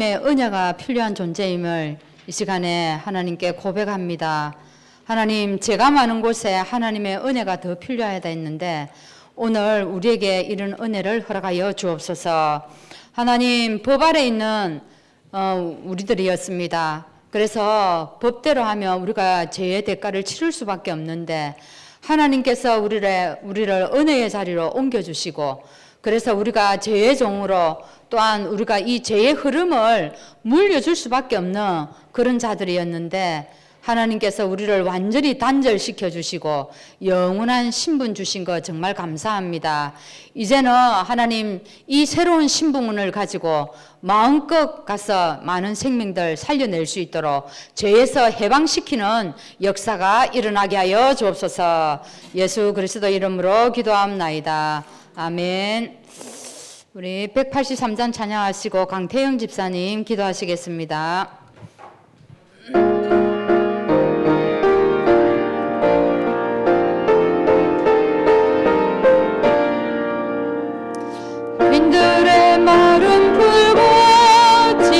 하나님의 은혜가 필요한 존재임을 이 시간에 하나님께 고백합니다. 하나님, 제가 많은 곳에 하나님의 은혜가 더 필요하다 했는데 오늘 우리에게 이런 은혜를 허락하여 주옵소서. 하나님, 법 아래 있는 우리들이었습니다. 그래서 법대로 하면 우리가 죄의 대가를 치를 수밖에 없는데 하나님께서 우리를 은혜의 자리로 옮겨주시고, 그래서 우리가 죄의 종으로 또한 우리가 이 죄의 흐름을 물려줄 수밖에 없는 그런 자들이었는데 하나님께서 우리를 완전히 단절시켜 주시고 영원한 신분 주신 거 정말 감사합니다. 이제는 하나님 이 새로운 신분을 가지고 마음껏 가서 많은 생명들 살려낼 수 있도록 죄에서 해방시키는 역사가 일어나게 하여 주옵소서. 예수 그리스도 이름으로 기도합나이다. 아멘. 우리 183장 찬양하시고 강태영 집사님 기도하시겠습니다. 빈들의 마른 풀꽃이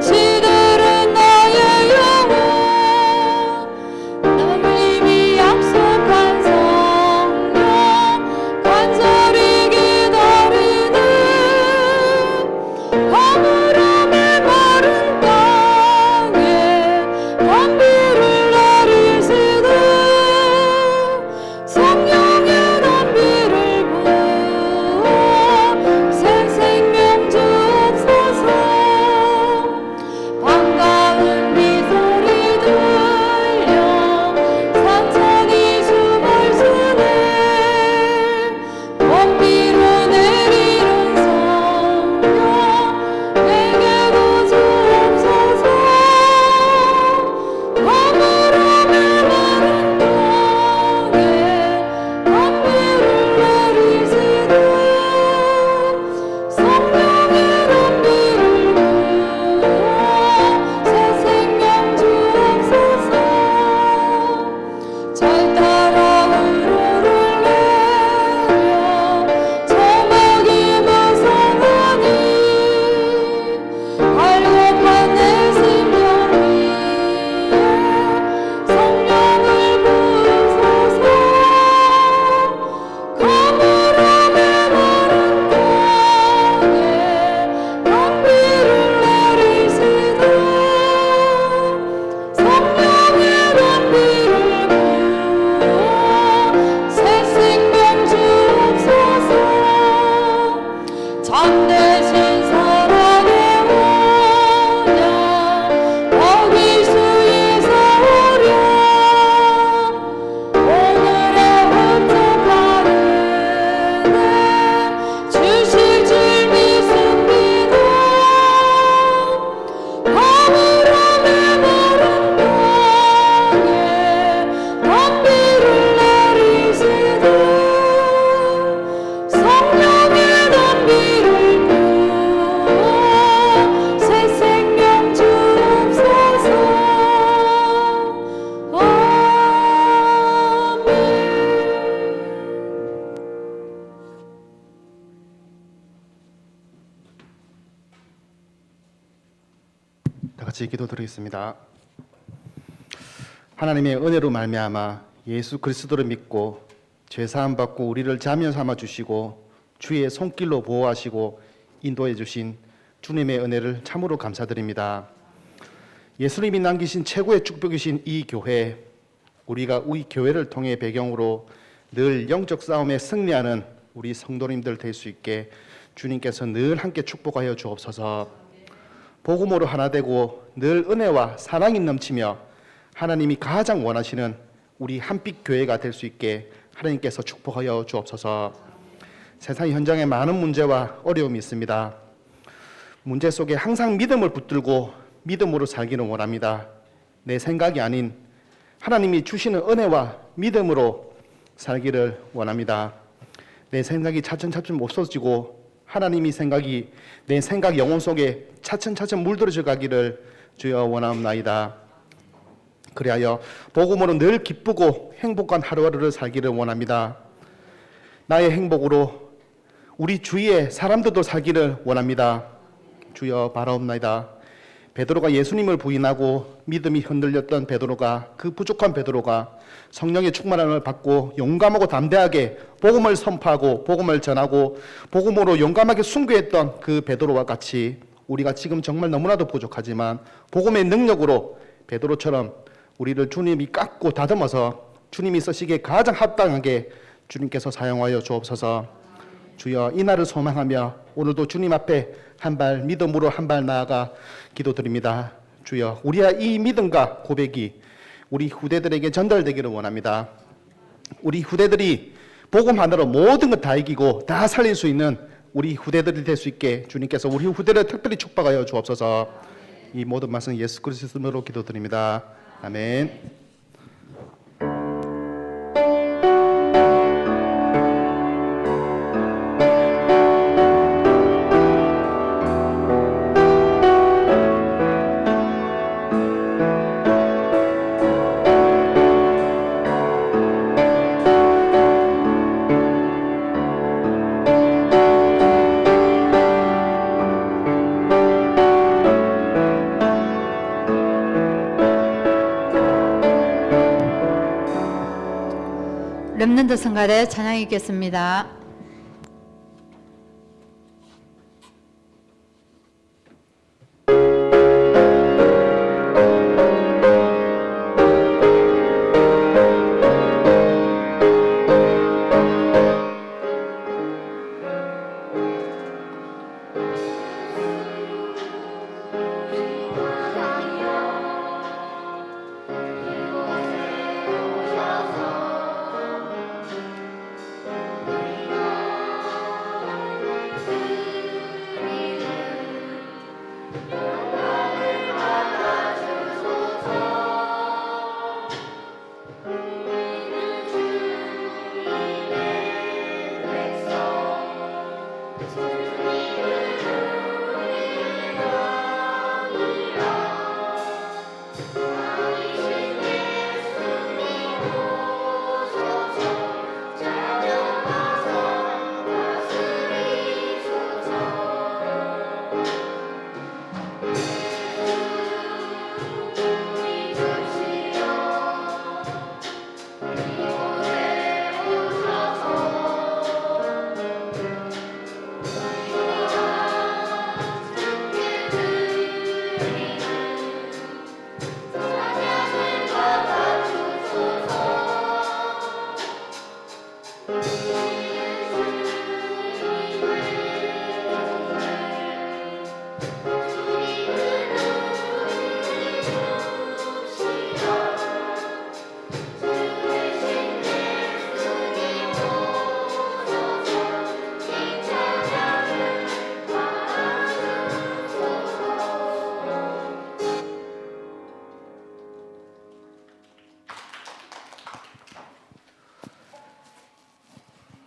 시들은 나의 영혼, 하나님이 약속한 성령 간절히 기다리는 가물음의 마른 땅에 단비를 내리시듯 성령의 단비를 부어 새 생명 주옵소서. 반가운 미소리 들려 산천이 춤을 추네. 원비로 내리는 성령 내게도 주옵소서. 가물음의 마른 땅에 단비를 내리시듯 성령의 단비를 부어 새 생명 주옵소서. 잘 따라 우르르 내려 저막이 무성하니 갈급한 내 심령 위에 성령을 부으소서. 가물음의 마른 땅에 단비를 내리시듯 성령의 단비를 부어 새 생명 주옵소서. 참되신 사랑의 원양 어길 수 있사오랴. 오늘의 흡족한 은혜 주실 줄 믿습니다. 가물음의 마른 땅에 단비를 내리시듯 성령의 단비를 부어 새 생명 주옵소서. 아멘. 다 같이 기도드리겠습니다. 하나님의 은혜로 말미암아 예수 그리스도를 믿고 죄 사함 받고 우리를 자녀 삼아 주시고 주의 손길로 보호하시고 인도해 주신 주님의 은혜를 참으로 감사드립니다. 예수님이 남기신 최고의 축복이신 이 교회, 우리가 이 교회를 통해 배경으로 늘 영적 싸움에 승리하는 우리 성도님들 될 수 있게 주님께서 늘 함께 축복하여 주옵소서. 복음으로 하나 되고 늘 은혜와 사랑이 넘치며 하나님이 가장 원하시는 우리 한빛 교회가 될 수 있게 하나님께서 축복하여 주옵소서. 세상 현장에 많은 문제와 어려움이 있습니다. 문제 속에 항상 믿음을 붙들고 믿음으로 살기를 원합니다. 내 생각이 아닌 하나님이 주시는 은혜와 믿음으로 살기를 원합니다. 내 생각이 차츰차츰 없어지고 하나님이 생각이 내 생각 영혼 속에 차츰차츰 물들어져 가기를 주여 원하옵나이다. 그리하여 복음으로 늘 기쁘고 행복한 하루하루를 살기를 원합니다. 나의 행복으로 우리 주위의 사람들도 살기를 원합니다. 주여 바라옵나이다. 베드로가 예수님을 부인하고 믿음이 흔들렸던 베드로가, 그 부족한 베드로가 성령의 충만함을 받고 용감하고 담대하게 복음을 선포하고 복음을 전하고 복음으로 용감하게 순교했던 그 베드로와 같이 우리가 지금 정말 너무나도 부족하지만 복음의 능력으로 베드로처럼 우리를 주님이 깎고 다듬어서 주님이 쓰시기에 가장 합당하게 주님께서 사용하여 주옵소서. 주여, 이 날을 소망하며 오늘도 주님 앞에 한 발 믿음으로 한 발 나아가 기도드립니다. 주여, 우리의 이 믿음과 고백이 우리 후대들에게 전달되기를 원합니다. 우리 후대들이 복음 하나로 모든 것 다 이기고 다 살릴 수 있는 우리 후대들이 될 수 있게 주님께서 우리 후대를 특별히 축복하여 주옵소서. 이 모든 말씀 예수 그리스도 이름으로 기도드립니다. 아멘. 렘넌트 성가대 찬양 있겠습니다.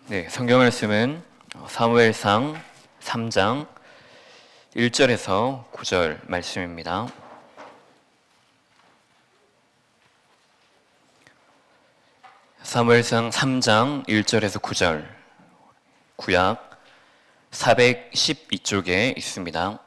네, 성경 말씀은 사무엘상 3장 1절에서 9절 말씀입니다. 사무엘상 3장 1절에서 9절, 구약 412쪽에 있습니다.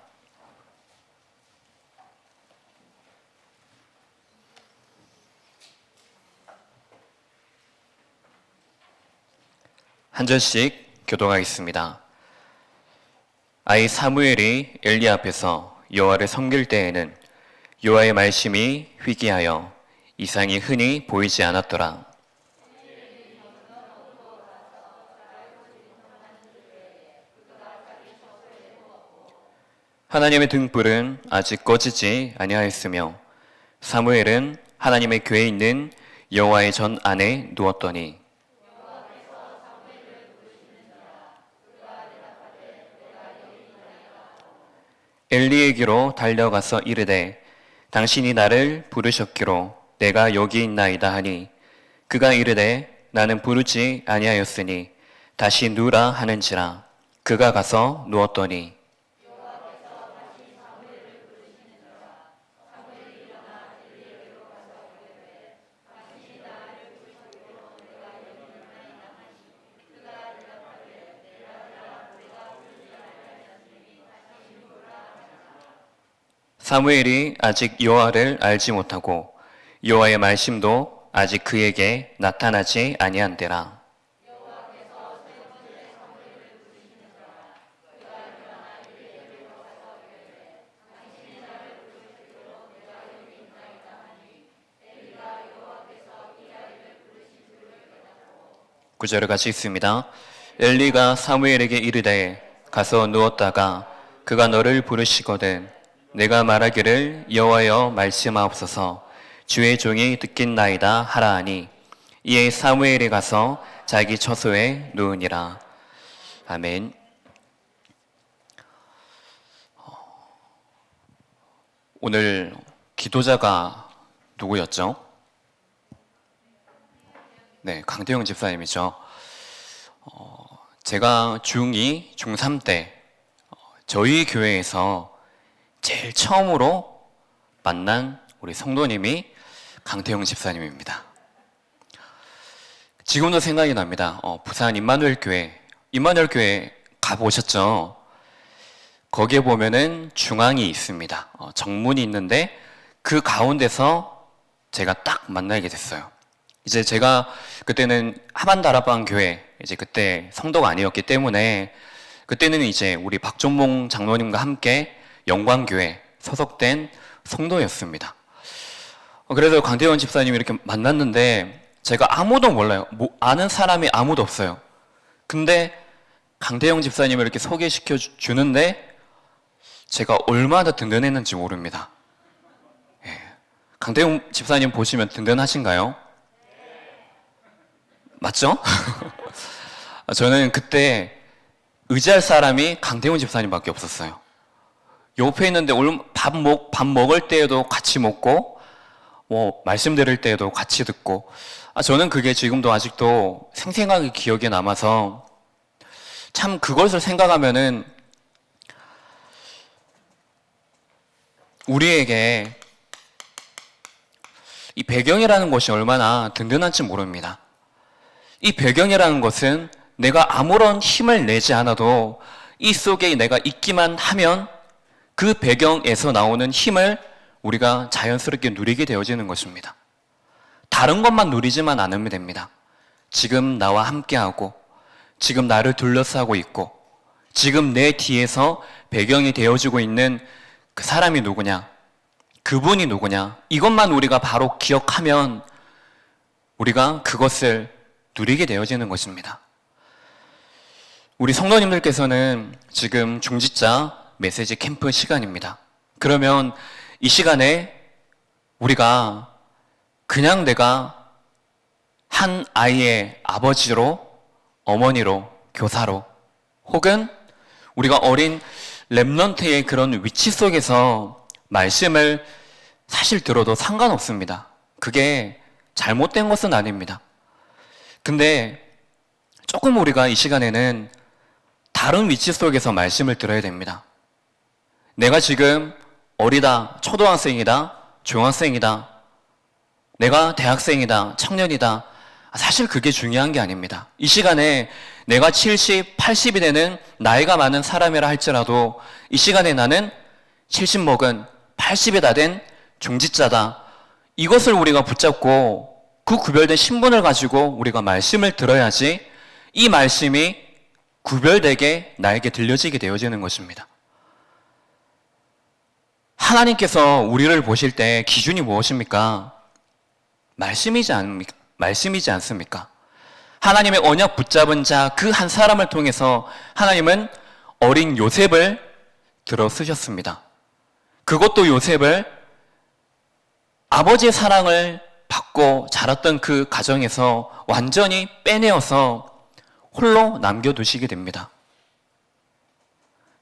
한 절씩 교독하겠습니다. 아이 사무엘이 엘리 앞에서 여호와를 섬길 때에는 여호와의 말씀이 희귀하여 이상이 흔히 보이지 않았더라. 하나님의 등불은 아직 꺼지지 아니하였으며 사무엘은 하나님의 궤에 있는 여호와의 전 안에 누웠더니 엘리에게로 달려가서 이르되 당신이 나를 부르셨기로 내가 여기 있나이다 하니 그가 이르되 나는 부르지 아니하였으니 다시 누우라 하는지라. 그가 가서 누웠더니 사무엘이 아직 여호와를 알지 못하고 여호와의 말씀도 아직 그에게 나타나지 아니한 때라. 구절을 같이 읽습니다. 엘리가 사무엘에게 이르되 가서 누웠다가 그가 너를 부르시거든 내가 말하기를 여호와여 말씀하옵소서 주의 종이 듣겠나이다 하라 하니 이에 사무엘이 가서 자기 처소에 누우니라. 아멘. 오늘 기도자가 누구였죠? 네, 강태용 집사님이죠. 제가 중2, 중3 때 저희 교회에서 제일 처음으로 만난 우리 성도님이 강태용 집사님입니다. 지금도 생각이 납니다. 부산 임마누엘 교회 가보셨죠? 거기에 보면은 중앙이 있습니다. 정문이 있는데 그 가운데서 제가 딱 만나게 됐어요. 이제 제가 그때는 하반다락방 교회 이제 그때 성도가 아니었기 때문에 그때는 이제 우리 박종봉 장로님과 함께 영광교회 소속된 성도였습니다. 그래서 강태원 집사님이 이렇게 만났는데 제가 아무도 몰라요. 아는 사람이 아무도 없어요. 근데 강태영 집사님을 이렇게 소개시켜 주는데 제가 얼마나 든든했는지 모릅니다. 예. 강태영 집사님 보시면 든든하신가요? 맞죠? 저는 그때 의지할 사람이 강태훈 집사님밖에 없었어요. 옆에 있는데 밥 먹을 때에도 같이 먹고 말씀 들을 때에도 같이 듣고 저는 그게 지금도 아직도 생생하게 기억에 남아서 참 그것을 생각하면은 우리에게 이 배경이라는 것이 얼마나 든든한지 모릅니다. 이 배경이라는 것은 내가 아무런 힘을 내지 않아도 이 속에 내가 있기만 하면 그 배경에서 나오는 힘을 우리가 자연스럽게 누리게 되어지는 것입니다. 다른 것만 누리지만 않으면 됩니다. 지금 나와 함께하고 지금 나를 둘러싸고 있고 지금 내 뒤에서 배경이 되어지고 있는 그 사람이 누구냐, 그분이 누구냐, 이것만 우리가 바로 기억하면 우리가 그것을 누리게 되어지는 것입니다. 우리 성도님들께서는 지금 중지자 메시지 캠프 시간입니다. 그러면 이 시간에 우리가 그냥 내가 한 아이의 아버지로, 어머니로, 교사로 혹은 우리가 어린 렘넌트의 그런 위치 속에서 말씀을 사실 들어도 상관없습니다. 그게 잘못된 것은 아닙니다. 근데 조금 우리가 이 시간에는 다른 위치 속에서 말씀을 들어야 됩니다. 내가 지금 어리다, 초등학생이다, 중학생이다, 내가 대학생이다, 청년이다. 사실 그게 중요한 게 아닙니다. 이 시간에 내가 70, 80이 되는 나이가 많은 사람이라 할지라도 이 시간에 나는 70 먹은 80이 다 된 중지자다. 이것을 우리가 붙잡고 그 구별된 신분을 가지고 우리가 말씀을 들어야지 이 말씀이 구별되게 나에게 들려지게 되어지는 것입니다. 하나님께서 우리를 보실 때 기준이 무엇입니까? 말씀이지 않습니까? 하나님의 언약 붙잡은 자 그 한 사람을 통해서 하나님은 어린 요셉을 들어 쓰셨습니다. 그것도 요셉을 아버지의 사랑을 받고 자랐던 그 가정에서 완전히 빼내어서 홀로 남겨두시게 됩니다.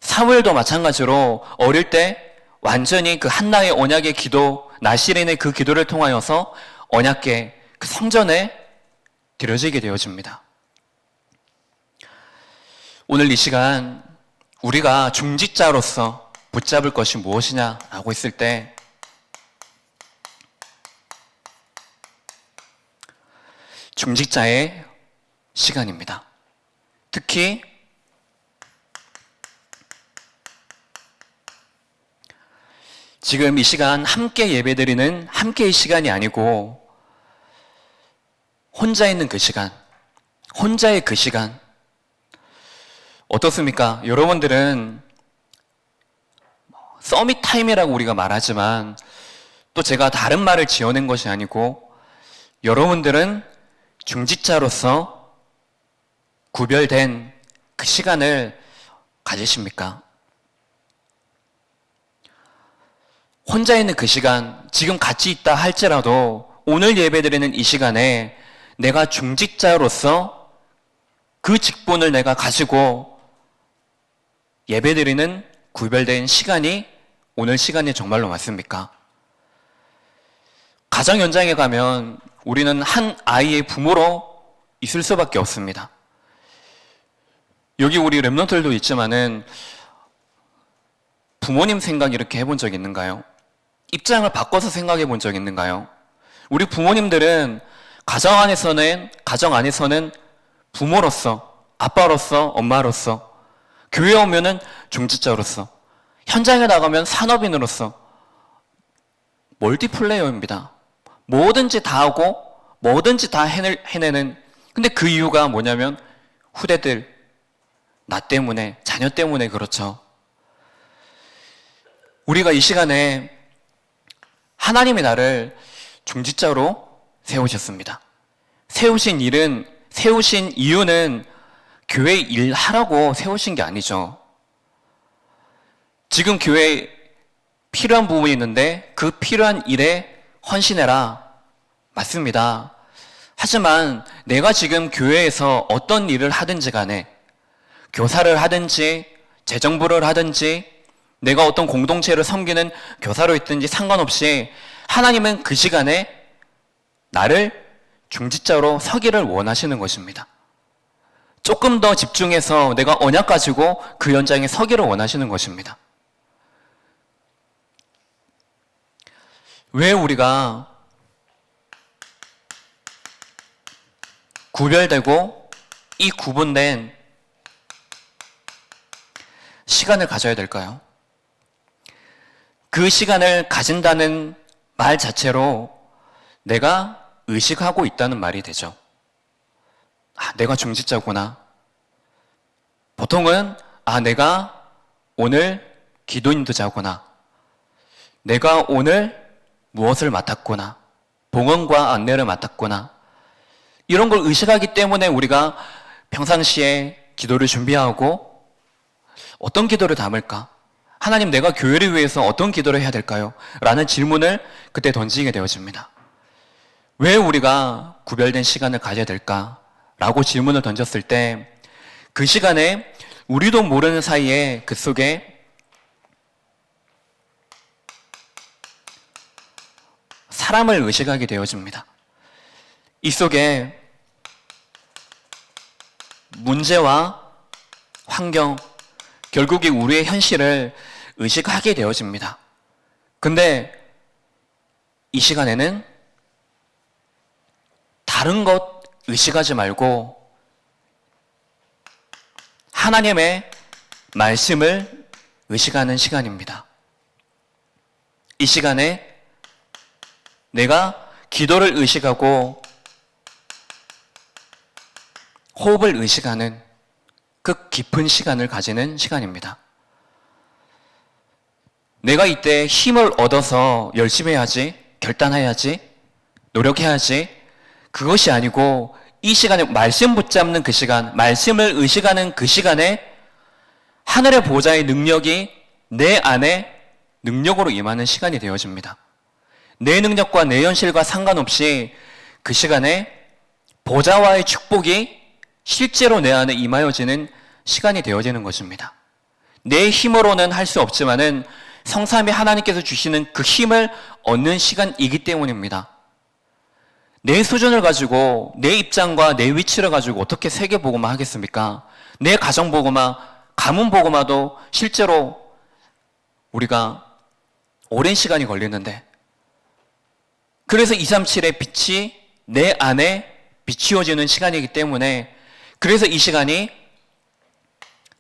사무엘도 마찬가지로 어릴 때 완전히 그 한나의 언약의 기도, 나시린의 그 기도를 통하여서 언약궤 그 성전에 드려지게 되어집니다. 오늘 이 시간 우리가 중직자로서 붙잡을 것이 무엇이냐라고 했을 때 중직자의 시간입니다. 특히 지금 이 시간 함께 예배드리는 함께의 시간이 아니고 혼자 있는 그 시간, 혼자의 그 시간. 어떻습니까? 여러분들은 서밋 타임이라고 우리가 말하지만 또 제가 다른 말을 지어낸 것이 아니고 여러분들은 중직자로서 구별된 그 시간을 가지십니까? 혼자 있는 그 시간, 지금 같이 있다 할지라도 오늘 예배드리는 이 시간에 내가 중직자로서 그 직분을 내가 가지고 예배드리는 구별된 시간이 오늘 시간이 정말로 맞습니까? 가정 현장에 가면 우리는 한 아이의 부모로 있을 수밖에 없습니다. 여기 우리 랩런트들도 있지만은 부모님 생각 이렇게 해본 적 있는가요? 입장을 바꿔서 생각해 본 적 있는가요? 우리 부모님들은 가정 안에서는 부모로서, 아빠로서, 엄마로서, 교회 오면은 중직자로서, 현장에 나가면 산업인으로서 멀티플레이어입니다. 뭐든지 다 하고 뭐든지 다 해내는. 근데 그 이유가 뭐냐면 후대들, 나 때문에, 자녀 때문에 그렇죠. 우리가 이 시간에 하나님이 나를 중직자로 세우셨습니다. 세우신 이유는 교회 일하라고 세우신 게 아니죠. 지금 교회에 필요한 부분이 있는데 그 필요한 일에 헌신해라. 맞습니다. 하지만 내가 지금 교회에서 어떤 일을 하든지 간에 교사를 하든지 재정부를 하든지 내가 어떤 공동체를 섬기는 교사로 있든지 상관없이 하나님은 그 시간에 나를 중직자로 서기를 원하시는 것입니다. 조금 더 집중해서 내가 언약 가지고 그 현장에 서기를 원하시는 것입니다. 왜 우리가 구별되고 이 구분된 시간을 가져야 될까요? 그 시간을 가진다는 말 자체로 내가 의식하고 있다는 말이 되죠. 아, 내가 중직자구나. 보통은 내가 오늘 기도인도자구나. 내가 오늘 무엇을 맡았구나. 봉헌과 안내를 맡았구나. 이런 걸 의식하기 때문에 우리가 평상시에 기도를 준비하고 어떤 기도를 담을까? 하나님, 내가 교회를 위해서 어떤 기도를 해야 될까요? 라는 질문을 그때 던지게 되어집니다. 왜 우리가 구별된 시간을 가져야 될까? 라고 질문을 던졌을 때 그 시간에 우리도 모르는 사이에 그 속에 사람을 의식하게 되어집니다. 이 속에 문제와 환경, 결국에 우리의 현실을 의식하게 되어집니다. 근데 이 시간에는 다른 것 의식하지 말고 하나님의 말씀을 의식하는 시간입니다. 이 시간에 내가 기도를 의식하고 호흡을 의식하는 그 깊은 시간을 가지는 시간입니다. 내가 이때 힘을 얻어서 열심히 해야지, 결단해야지, 노력해야지, 그것이 아니고 이 시간에 말씀 붙잡는 그 시간, 말씀을 의식하는 그 시간에 하늘의 보좌의 능력이 내 안에 능력으로 임하는 시간이 되어집니다. 내 능력과 내 현실과 상관없이 그 시간에 보좌와의 축복이 실제로 내 안에 임하여지는 시간이 되어지는 것입니다. 내 힘으로는 할 수 없지만은 성삼위 하나님께서 주시는 그 힘을 얻는 시간이기 때문입니다. 내 수준을 가지고 내 입장과 내 위치를 가지고 어떻게 세계복음화 하겠습니까? 내 가정복음화, 가문복음화도 실제로 우리가 오랜 시간이 걸리는데 그래서 237의 빛이 내 안에 비추어지는 시간이기 때문에 그래서 이 시간이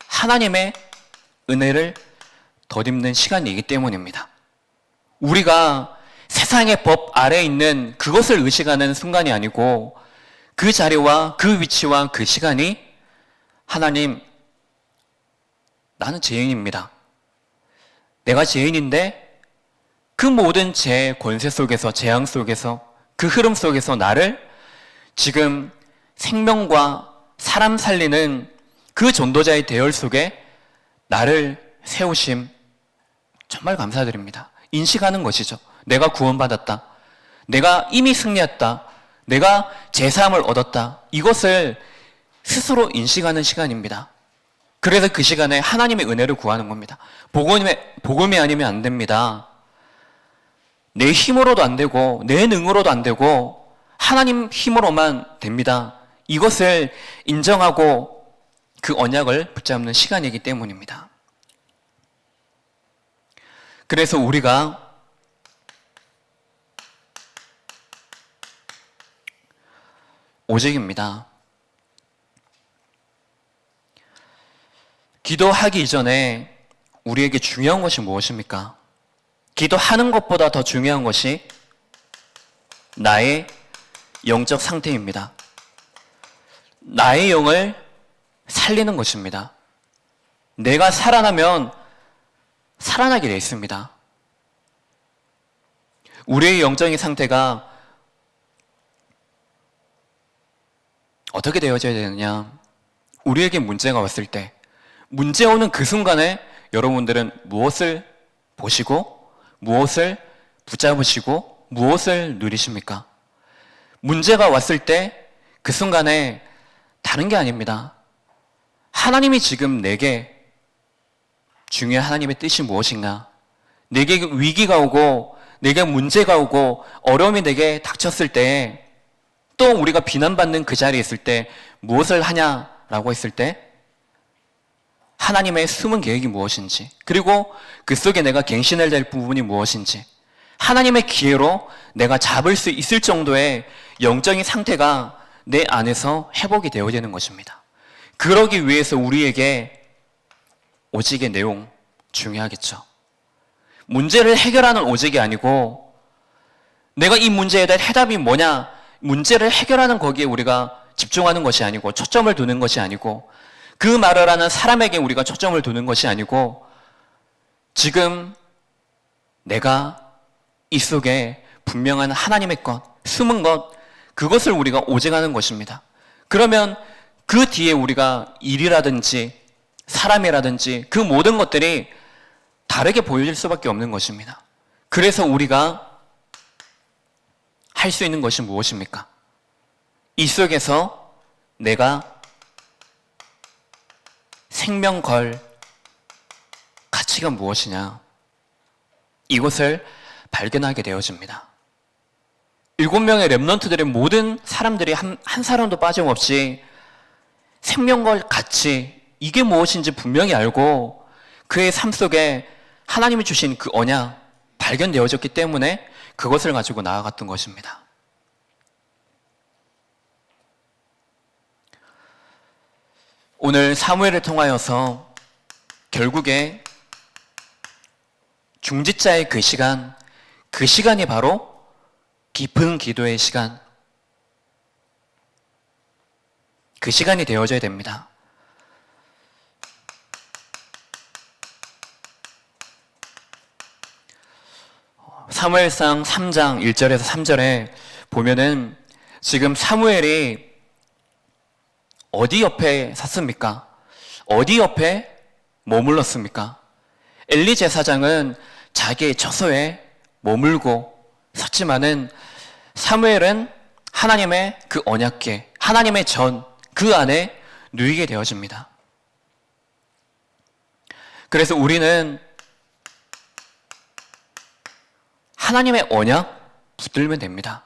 하나님의 은혜를 덧입는 시간이기 때문입니다. 우리가 세상의 법 아래에 있는 그것을 의식하는 순간이 아니고 그 자리와 그 위치와 그 시간이 하나님, 나는 죄인입니다. 내가 죄인인데 그 모든 죄 권세 속에서, 재앙 속에서, 그 흐름 속에서 나를 지금 생명과 사람 살리는 그 전도자의 대열 속에 나를 세우심 정말 감사드립니다. 인식하는 것이죠. 내가 구원받았다. 내가 이미 승리했다. 내가 제사함을 얻었다. 이것을 스스로 인식하는 시간입니다. 그래서 그 시간에 하나님의 은혜를 구하는 겁니다. 복음이 아니면 안 됩니다. 내 힘으로도 안 되고 내 능으로도 안 되고 하나님 힘으로만 됩니다. 이것을 인정하고 그 언약을 붙잡는 시간이기 때문입니다. 그래서 우리가 오직입니다. 기도하기 이전에 우리에게 중요한 것이 무엇입니까? 기도하는 것보다 더 중요한 것이 나의 영적 상태입니다. 나의 영을 살리는 것입니다. 내가 살아나면 살아나게 되어 있습니다. 우리의 영적인 상태가 어떻게 되어져야 되느냐? 우리에게 문제가 왔을 때, 문제 오는 그 순간에 여러분들은 무엇을 보시고, 무엇을 붙잡으시고, 무엇을 누리십니까? 문제가 왔을 때 그 순간에 다른 게 아닙니다. 하나님이 지금 내게 중요한 하나님의 뜻이 무엇인가? 내게 위기가 오고, 내게 문제가 오고, 어려움이 내게 닥쳤을 때, 또 우리가 비난받는 그 자리에 있을 때 무엇을 하냐라고 했을 때 하나님의 숨은 계획이 무엇인지, 그리고 그 속에 내가 갱신해야 될 부분이 무엇인지, 하나님의 기회로 내가 잡을 수 있을 정도의 영적인 상태가 내 안에서 회복이 되어지는 것입니다. 그러기 위해서 우리에게 오직의 내용 중요하겠죠. 문제를 해결하는 오직이 아니고 내가 이 문제에 대한 해답이 뭐냐, 문제를 해결하는 거기에 우리가 집중하는 것이 아니고 초점을 두는 것이 아니고 그 말을 하는 사람에게 우리가 초점을 두는 것이 아니고 지금 내가 이 속에 분명한 하나님의 것, 숨은 것, 그것을 우리가 오직하는 것입니다. 그러면 그 뒤에 우리가 일이라든지 사람이라든지 그 모든 것들이 다르게 보여질 수밖에 없는 것입니다. 그래서 우리가 할 수 있는 것이 무엇입니까? 이 속에서 내가 생명 걸 가치가 무엇이냐? 이것을 발견하게 되어집니다. 7명의 렘넌트들의 모든 사람들이 한 사람도 빠짐없이 생명 걸 가치, 이게 무엇인지 분명히 알고 그의 삶 속에 하나님이 주신 그 언약 발견되어졌기 때문에 그것을 가지고 나아갔던 것입니다. 오늘 사무엘을 통하여서 결국에 중직자의 그 시간이 바로 깊은 기도의 시간, 그 시간이 되어져야 됩니다. 사무엘상 3장 1절에서 3절에 보면은 지금 사무엘이 어디 옆에 섰습니까? 어디 옆에 머물렀습니까? 엘리 제사장은 자기의 처소에 머물고 섰지만은 사무엘은 하나님의 그 언약궤, 하나님의 전, 그 안에 누이게 되어집니다. 그래서 우리는 하나님의 언약 붙들면 됩니다.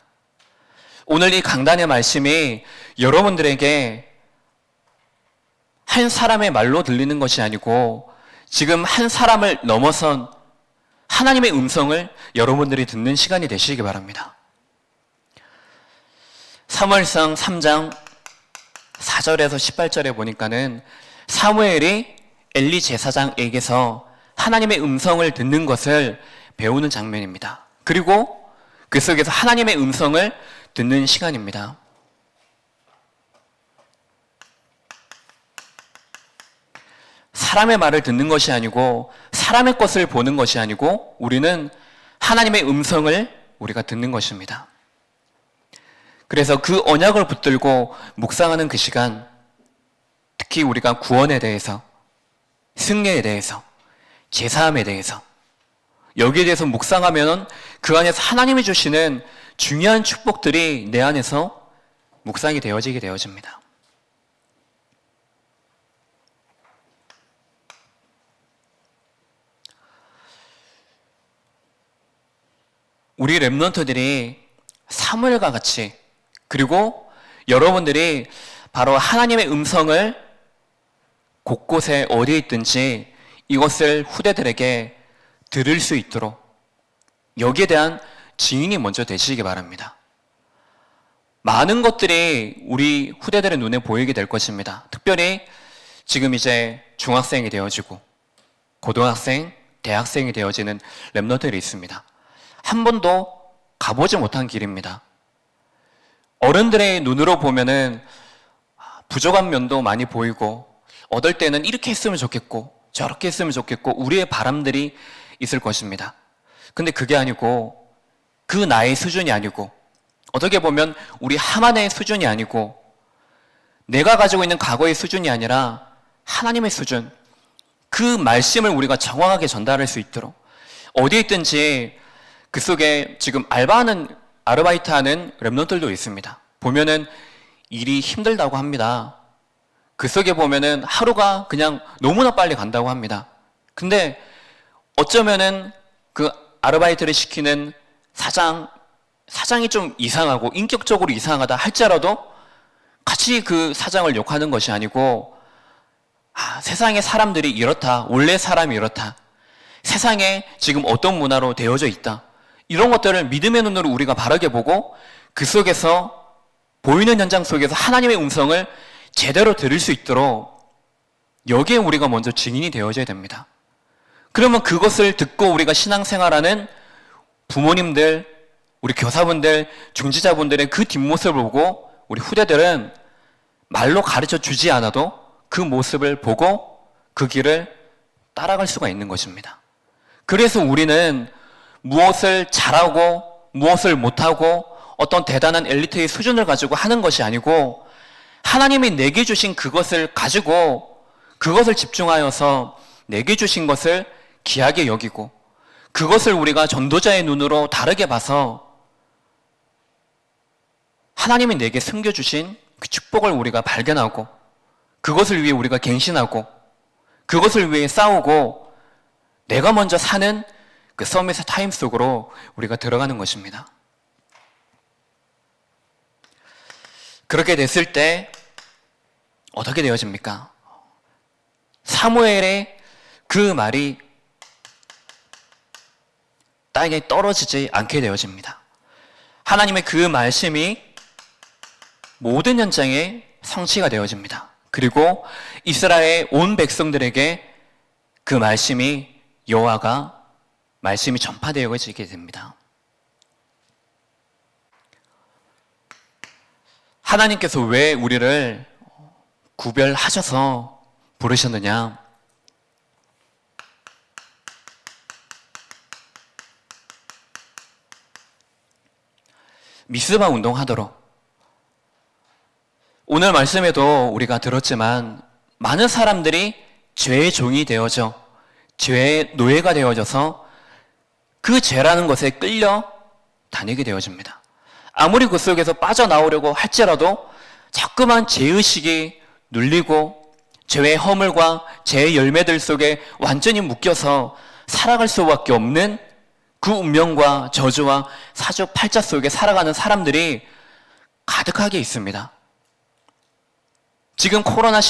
오늘 이 강단의 말씀이 여러분들에게 한 사람의 말로 들리는 것이 아니고 지금 한 사람을 넘어선 하나님의 음성을 여러분들이 듣는 시간이 되시기 바랍니다. 사무엘상 3장 4절에서 18절에 보니까는 사무엘이 엘리 제사장에게서 하나님의 음성을 듣는 것을 배우는 장면입니다. 그리고 그 속에서 하나님의 음성을 듣는 시간입니다. 사람의 말을 듣는 것이 아니고 사람의 것을 보는 것이 아니고 우리는 하나님의 음성을 우리가 듣는 것입니다. 그래서 그 언약을 붙들고 묵상하는 그 시간, 특히 우리가 구원에 대해서, 승리에 대해서, 제사함에 대해서 여기에 대해서 묵상하면 그 안에서 하나님이 주시는 중요한 축복들이 내 안에서 묵상이 되어집니다. 우리 렘넌트들이 사무엘과 같이, 그리고 여러분들이 바로 하나님의 음성을 곳곳에 어디에 있든지 이것을 후대들에게 들을 수 있도록 여기에 대한 증인이 먼저 되시기 바랍니다. 많은 것들이 우리 후대들의 눈에 보이게 될 것입니다. 특별히 지금 이제 중학생이 되어지고 고등학생, 대학생이 되어지는 렘넌트들이 있습니다. 한 번도 가보지 못한 길입니다. 어른들의 눈으로 보면은 부족한 면도 많이 보이고 어떨 때는 이렇게 했으면 좋겠고 저렇게 했으면 좋겠고 우리의 바람들이 있을 것입니다. 근데 그게 아니고 그 나의 수준이 아니고 어떻게 보면 우리 하만의 수준이 아니고 내가 가지고 있는 과거의 수준이 아니라 하나님의 수준, 그 말씀을 우리가 정확하게 전달할 수 있도록 어디에 있든지 그 속에 지금 아르바이트하는 렘넌트들도 있습니다. 보면은 일이 힘들다고 합니다. 그 속에 보면은 하루가 그냥 너무나 빨리 간다고 합니다. 근데 어쩌면은 그 아르바이트를 시키는 사장이 좀 이상하고 인격적으로 이상하다 할지라도 같이 그 사장을 욕하는 것이 아니고 세상의 사람들이 이렇다, 원래 사람이 이렇다, 세상에 지금 어떤 문화로 되어져 있다, 이런 것들을 믿음의 눈으로 우리가 바라게 보고 그 속에서 보이는 현장 속에서 하나님의 음성을 제대로 들을 수 있도록 여기에 우리가 먼저 증인이 되어져야 됩니다. 그러면 그것을 듣고 우리가 신앙생활하는 부모님들, 우리 교사분들, 중지자분들의 그 뒷모습을 보고 우리 후대들은 말로 가르쳐 주지 않아도 그 모습을 보고 그 길을 따라갈 수가 있는 것입니다. 그래서 우리는 무엇을 잘하고 무엇을 못하고 어떤 대단한 엘리트의 수준을 가지고 하는 것이 아니고 하나님이 내게 주신 그것을 가지고 그것을 집중하여서 내게 주신 것을 귀하게 여기고 그것을 우리가 전도자의 눈으로 다르게 봐서 하나님이 내게 숨겨주신 그 축복을 우리가 발견하고 그것을 위해 우리가 갱신하고 그것을 위해 싸우고 내가 먼저 사는 그 서밋의 타임 속으로 우리가 들어가는 것입니다. 그렇게 됐을 때 어떻게 되어집니까? 사무엘의 그 말이 땅에 떨어지지 않게 되어집니다. 하나님의 그 말씀이 모든 현장에 성취가 되어집니다. 그리고 이스라엘 온 백성들에게 그 말씀이 전파되어지게 됩니다. 하나님께서 왜 우리를 구별하셔서 부르셨느냐? 미스바 운동하도록. 오늘 말씀에도 우리가 들었지만 많은 사람들이 죄의 종이 되어져 죄의 노예가 되어져서 그 죄라는 것에 끌려 다니게 되어집니다. 아무리 그 속에서 빠져나오려고 할지라도 자꾸만 죄의식이 눌리고 죄의 허물과 죄의 열매들 속에 완전히 묶여서 살아갈 수밖에 없는 그 운명과 저주와 사주팔자 속에 살아가는 사람들이 가득하게 있습니다. 지금 코로나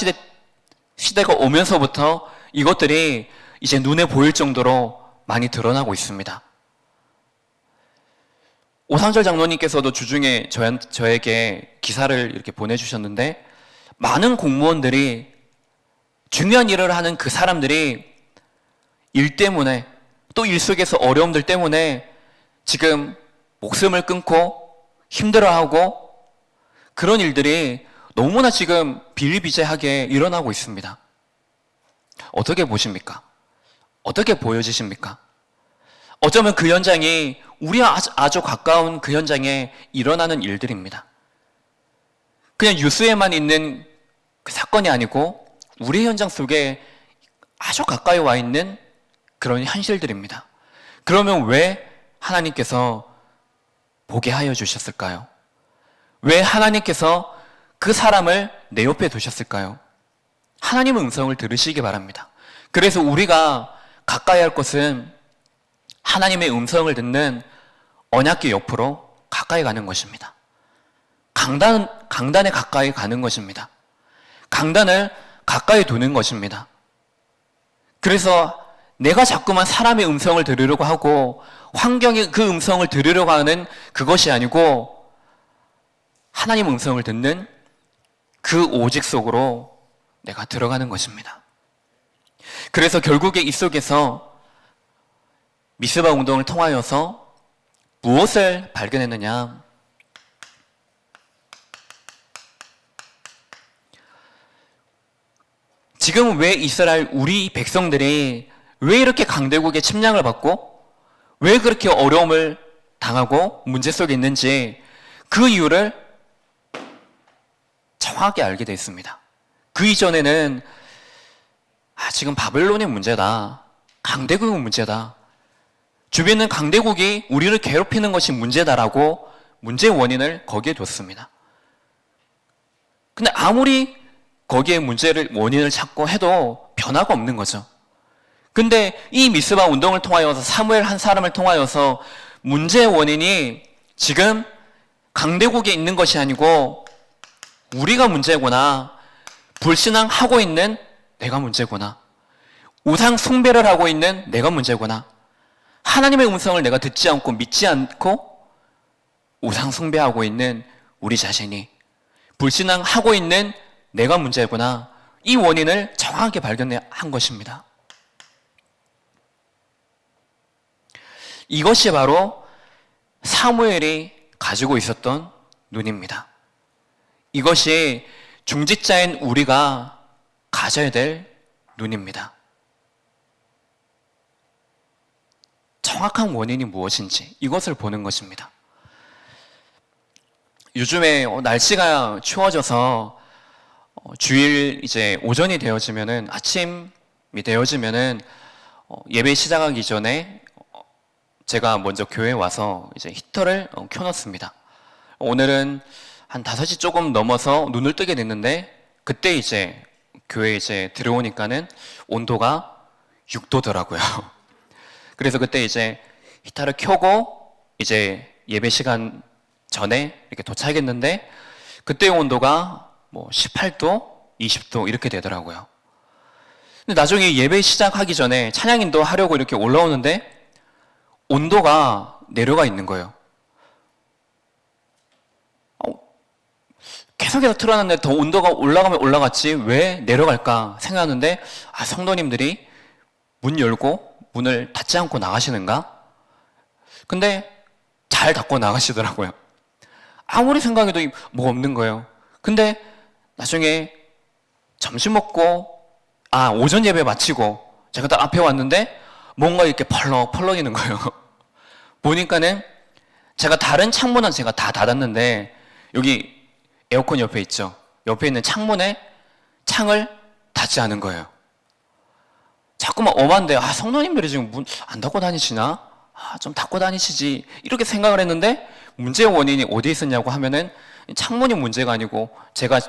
시대가 오면서부터 이것들이 이제 눈에 보일 정도로 많이 드러나고 있습니다. 오상철 장로님께서도 주중에 저에게 기사를 이렇게 보내주셨는데 많은 공무원들이 중요한 일을 하는 그 사람들이 일 때문에 또 일 속에서 어려움들 때문에 지금 목숨을 끊고 힘들어하고 그런 일들이 너무나 지금 비일비재하게 일어나고 있습니다. 어떻게 보십니까? 어떻게 보여지십니까? 어쩌면 그 현장이 우리와 아주 가까운 그 현장에 일어나는 일들입니다. 그냥 뉴스에만 있는 그 사건이 아니고 우리 현장 속에 아주 가까이 와 있는 그런 현실들입니다. 그러면 왜 하나님께서 보게 하여 주셨을까요? 왜 하나님께서 그 사람을 내 옆에 두셨을까요? 하나님의 음성을 들으시기 바랍니다. 그래서 우리가 가까이 할 것은 하나님의 음성을 듣는 언약궤 옆으로 가까이 가는 것입니다. 강단에 가까이 가는 것입니다. 강단을 가까이 두는 것입니다. 그래서 내가 자꾸만 사람의 음성을 들으려고 하고 환경의 그 음성을 들으려고 하는 그것이 아니고 하나님 음성을 듣는 그 오직 속으로 내가 들어가는 것입니다. 그래서 결국에 이 속에서 미스바 운동을 통하여서 무엇을 발견했느냐? 지금 왜 이스라엘 우리 백성들이 왜 이렇게 강대국의 침략을 받고 왜 그렇게 어려움을 당하고 문제 속에 있는지 그 이유를 정확히 알게 됐습니다. 그 이전에는 지금 바벨론의 문제다. 강대국의 문제다. 주변에 있는 강대국이 우리를 괴롭히는 것이 문제다라고 문제의 원인을 거기에 뒀습니다. 근데 아무리 거기에 원인을 찾고 해도 변화가 없는 거죠. 근데 이 미스바 운동을 통하여서 사무엘 한 사람을 통하여서 문제의 원인이 지금 강대국에 있는 것이 아니고 우리가 문제구나. 불신앙하고 있는 내가 문제구나. 우상 숭배를 하고 있는 내가 문제구나. 하나님의 음성을 내가 듣지 않고 믿지 않고 우상 숭배하고 있는 우리 자신이 불신앙하고 있는 내가 문제구나. 이 원인을 정확하게 발견한 것입니다. 이것이 바로 사무엘이 가지고 있었던 눈입니다. 이것이 중직자인 우리가 가져야 될 눈입니다. 정확한 원인이 무엇인지 이것을 보는 것입니다. 요즘에 날씨가 추워져서 주일 이제 오전이 되어지면은 아침이 되어지면은 예배 시작하기 전에 제가 먼저 교회에 와서 이제 히터를 켜놓습니다. 오늘은 한 5시 조금 넘어서 눈을 뜨게 됐는데 그때 이제 교회에 이제 들어오니까는 온도가 6도더라고요. 그래서 그때 이제 히터를 켜고 이제 예배 시간 전에 이렇게 도착했는데 그때의 온도가 뭐 18도, 20도 이렇게 되더라고요. 근데 나중에 예배 시작하기 전에 찬양인도 하려고 이렇게 올라오는데 온도가 내려가 있는 거예요. 계속해서 틀어놨는데 더 온도가 올라가면 올라갔지 왜 내려갈까 생각하는데 성도님들이 문 열고 문을 닫지 않고 나가시는가? 근데 잘 닫고 나가시더라고요. 아무리 생각해도 뭐가 없는 거예요. 근데 나중에 점심 먹고 오전 예배 마치고 제가 딱 앞에 왔는데 뭔가 이렇게 펄럭펄럭이는 거예요. 보니까는 제가 다른 창문은 제가 다 닫았는데 여기 에어컨 옆에 있죠. 옆에 있는 창문에 창을 닫지 않은 거예요. 자꾸만 엄한데 성도님들이 지금 문 안 닫고 다니시나? 좀 닫고 다니시지 이렇게 생각을 했는데 문제의 원인이 어디에 있었냐고 하면은 창문이 문제가 아니고 제가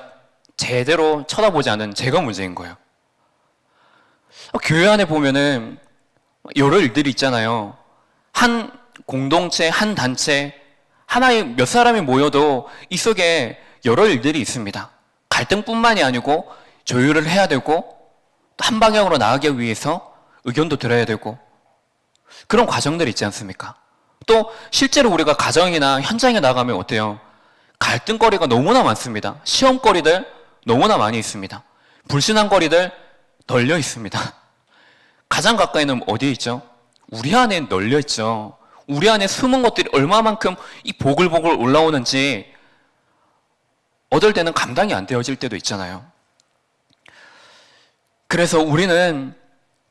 제대로 쳐다보지 않은 제가 문제인 거예요. 교회 안에 보면은 여러 일들이 있잖아요. 한 공동체, 한 단체, 하나의 몇 사람이 모여도 이 속에 여러 일들이 있습니다. 갈등뿐만이 아니고 조율을 해야 되고 또 한 방향으로 나가기 위해서 의견도 들어야 되고 그런 과정들이 있지 않습니까? 또 실제로 우리가 가정이나 현장에 나가면 어때요? 갈등거리가 너무나 많습니다. 시험거리들 너무나 많이 있습니다. 불신앙거리들 널려 있습니다. 가장 가까이는 어디에 있죠? 우리 안에 널려 있죠. 우리 안에 숨은 것들이 얼마만큼 이 보글보글 올라오는지 어떨 때는 감당이 안 되어질 때도 있잖아요. 그래서 우리는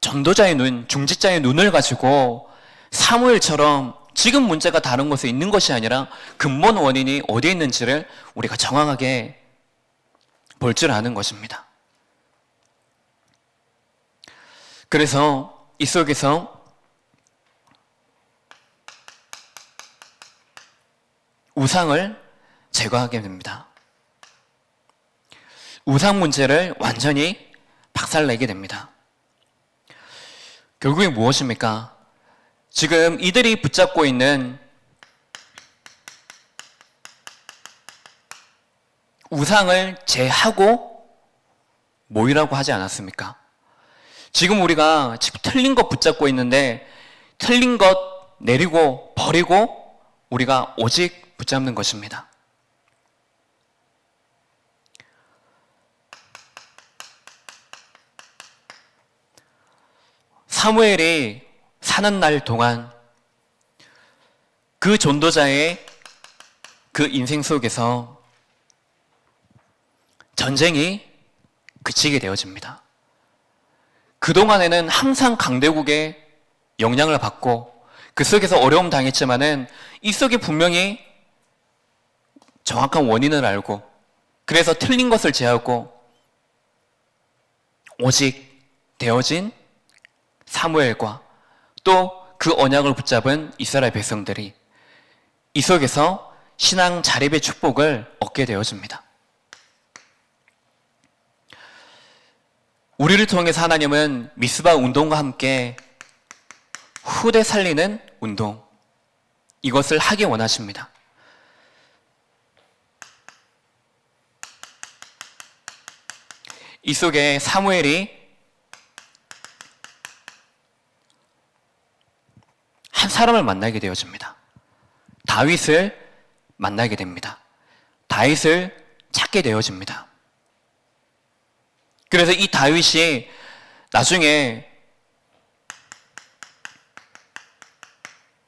전도자의 눈, 중직자의 눈을 가지고 사무엘처럼 지금 문제가 다른 곳에 있는 것이 아니라 근본 원인이 어디에 있는지를 우리가 정확하게 볼 줄 아는 것입니다. 그래서 이 속에서 우상을 제거하게 됩니다. 우상 문제를 완전히 박살내게 됩니다. 결국에 무엇입니까? 지금 이들이 붙잡고 있는 우상을 제하고 모이라고 하지 않았습니까? 지금 우리가 틀린 것 붙잡고 있는데 틀린 것 내리고 버리고 우리가 오직 붙잡는 것입니다. 사무엘이 사는 날 동안 그 전도자의 그 인생 속에서 전쟁이 그치게 되어집니다. 그동안에는 항상 강대국의 영향을 받고 그 속에서 어려움 당했지만은 이 속에 분명히 정확한 원인을 알고 그래서 틀린 것을 제하고 오직 되어진 사무엘과 또 그 언약을 붙잡은 이스라엘 백성들이 이 속에서 신앙 자립의 축복을 얻게 되어집니다. 우리를 통해서 하나님은 미스바 운동과 함께 후대 살리는 운동, 이것을 하기 원하십니다. 이 속에 사무엘이 한 사람을 만나게 되어집니다. 다윗을 만나게 됩니다. 다윗을 찾게 되어집니다. 그래서 이 다윗이 나중에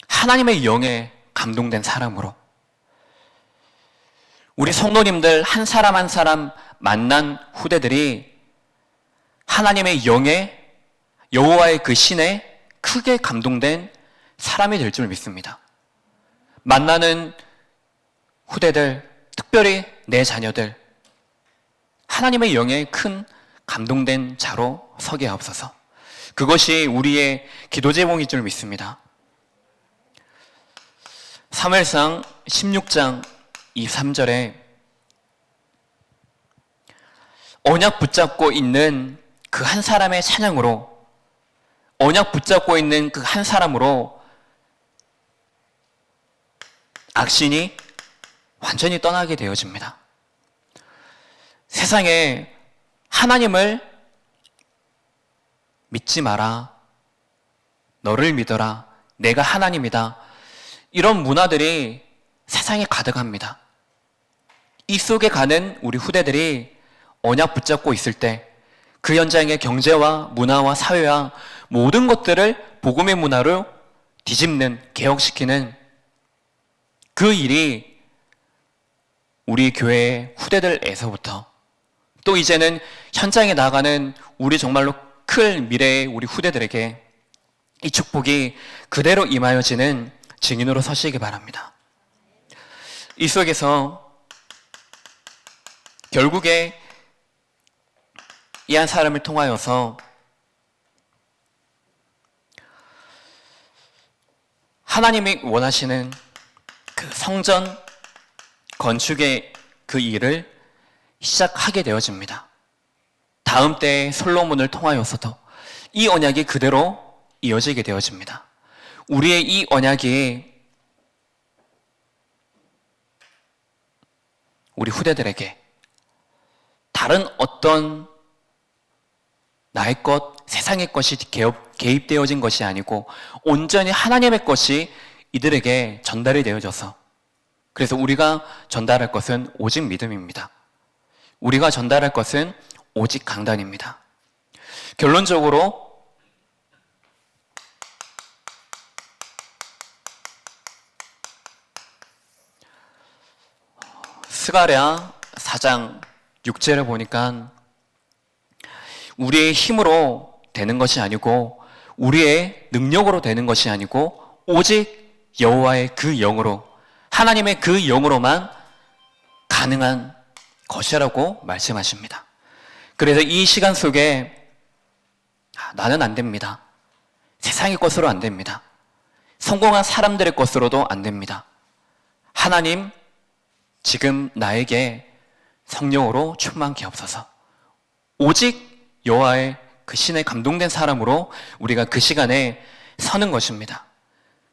하나님의 영에 감동된 사람으로 우리 성도님들 한 사람 한 사람 만난 후대들이 하나님의 영에 여호와의 그 신에 크게 감동된 사람이 될 줄 믿습니다. 만나는 후대들, 특별히 내 자녀들, 하나님의 영에 큰 감동된 자로 서게 하옵소서. 그것이 우리의 기도 제목일 줄 믿습니다. 사무엘상 16장 23절에 언약 붙잡고 있는 그 한 사람의 찬양으로, 언약 붙잡고 있는 그 한 사람으로 악신이 완전히 떠나게 되어집니다. 세상에 하나님을 믿지 마라, 너를 믿어라, 내가 하나님이다, 이런 문화들이 세상에 가득합니다. 이 속에 가는 우리 후대들이 언약 붙잡고 있을 때 그 현장의 경제와 문화와 사회와 모든 것들을 복음의 문화로 뒤집는, 개혁시키는 그 일이 우리 교회의 후대들에서부터 또 이제는 현장에 나가는 우리 정말로 클 미래의 우리 후대들에게 이 축복이 그대로 임하여지는 증인으로 서시기 바랍니다. 이 속에서 결국에 이 한 사람을 통하여서 하나님이 원하시는 그 성전 건축의 그 일을 시작하게 되어집니다. 다음 때에 솔로몬을 통하여서도 이 언약이 그대로 이어지게 되어집니다. 우리의 이 언약이 우리 후대들에게 다른 어떤 나의 것, 세상의 것이 개입되어진 것이 아니고 온전히 하나님의 것이 이들에게 전달이 되어져서, 그래서 우리가 전달할 것은 오직 믿음입니다. 우리가 전달할 것은 오직 강단입니다. 결론적으로 스가랴 4장 6절을 보니까 우리의 힘으로 되는 것이 아니고 우리의 능력으로 되는 것이 아니고 오직 여호와의 그 영으로, 하나님의 그 영으로만 가능한 것이라고 말씀하십니다. 그래서 이 시간 속에 나는 안 됩니다. 세상의 것으로 안 됩니다. 성공한 사람들의 것으로도 안 됩니다. 하나님, 지금 나에게 성령으로 충만케 하옵소서. 오직 여호와의 그 신에 감동된 사람으로 우리가 그 시간에 서는 것입니다.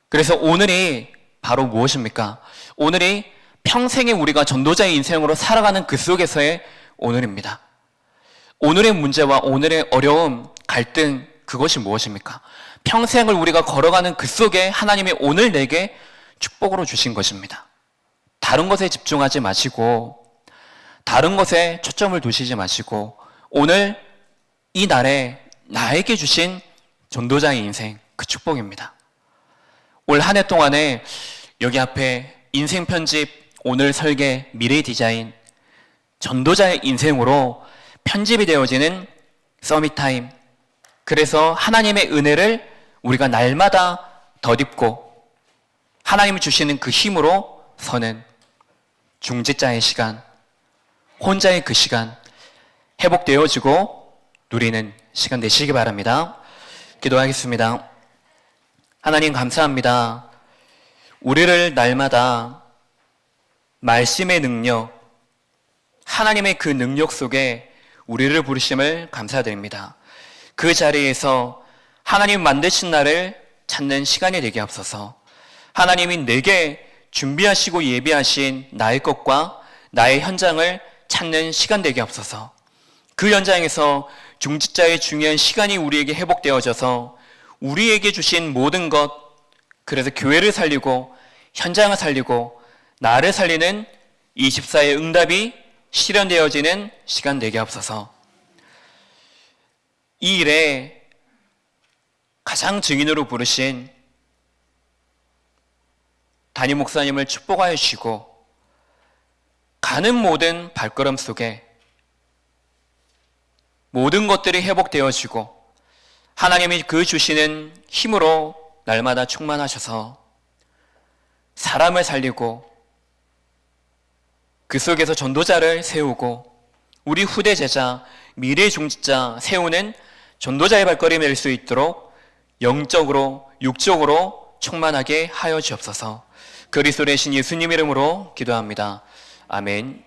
그래서 오늘이 바로 무엇입니까? 오늘이 평생에 우리가 전도자의 인생으로 살아가는 그 속에서의 오늘입니다. 오늘의 문제와 오늘의 어려움, 갈등, 그것이 무엇입니까? 평생을 우리가 걸어가는 그 속에 하나님이 오늘 내게 축복으로 주신 것입니다. 다른 것에 집중하지 마시고, 다른 것에 초점을 두시지 마시고, 오늘 이 날에 나에게 주신 전도자의 인생, 그 축복입니다. 올 한 해 동안에 여기 앞에 인생 편집, 오늘 설계, 미래 디자인, 전도자의 인생으로 편집이 되어지는 서밋타임. 그래서 하나님의 은혜를 우리가 날마다 덧입고 하나님이 주시는 그 힘으로 서는 중직자의 시간, 혼자의 그 시간, 회복되어지고 누리는 시간 되시기 바랍니다. 기도하겠습니다. 하나님 감사합니다. 우리를 날마다 말씀의 능력, 하나님의 그 능력 속에 우리를 부르심을 감사드립니다. 그 자리에서 하나님 만드신 나를 찾는 시간이 되게 하옵소서. 하나님이 내게 준비하시고 예비하신 나의 것과 나의 현장을 찾는 시간 되게 하옵소서. 그 현장에서 중직자의 중요한 시간이 우리에게 회복되어져서 우리에게 주신 모든 것, 그래서 교회를 살리고 현장을 살리고 나를 살리는 24의 응답이 실현되어지는 시간 되게 하옵소서. 이 일에 가장 증인으로 부르신 담임 목사님을 축복하여 주시고 가는 모든 발걸음 속에 모든 것들이 회복되어지고 하나님이 그 주시는 힘으로 날마다 충만하셔서 사람을 살리고 그 속에서 전도자를 세우고 우리 후대 제자, 미래 중직자 세우는 전도자의 발걸음이 될 수 있도록 영적으로, 육적으로 충만하게 하여 주옵소서. 그리스도의 신 예수님 이름으로 기도합니다. 아멘.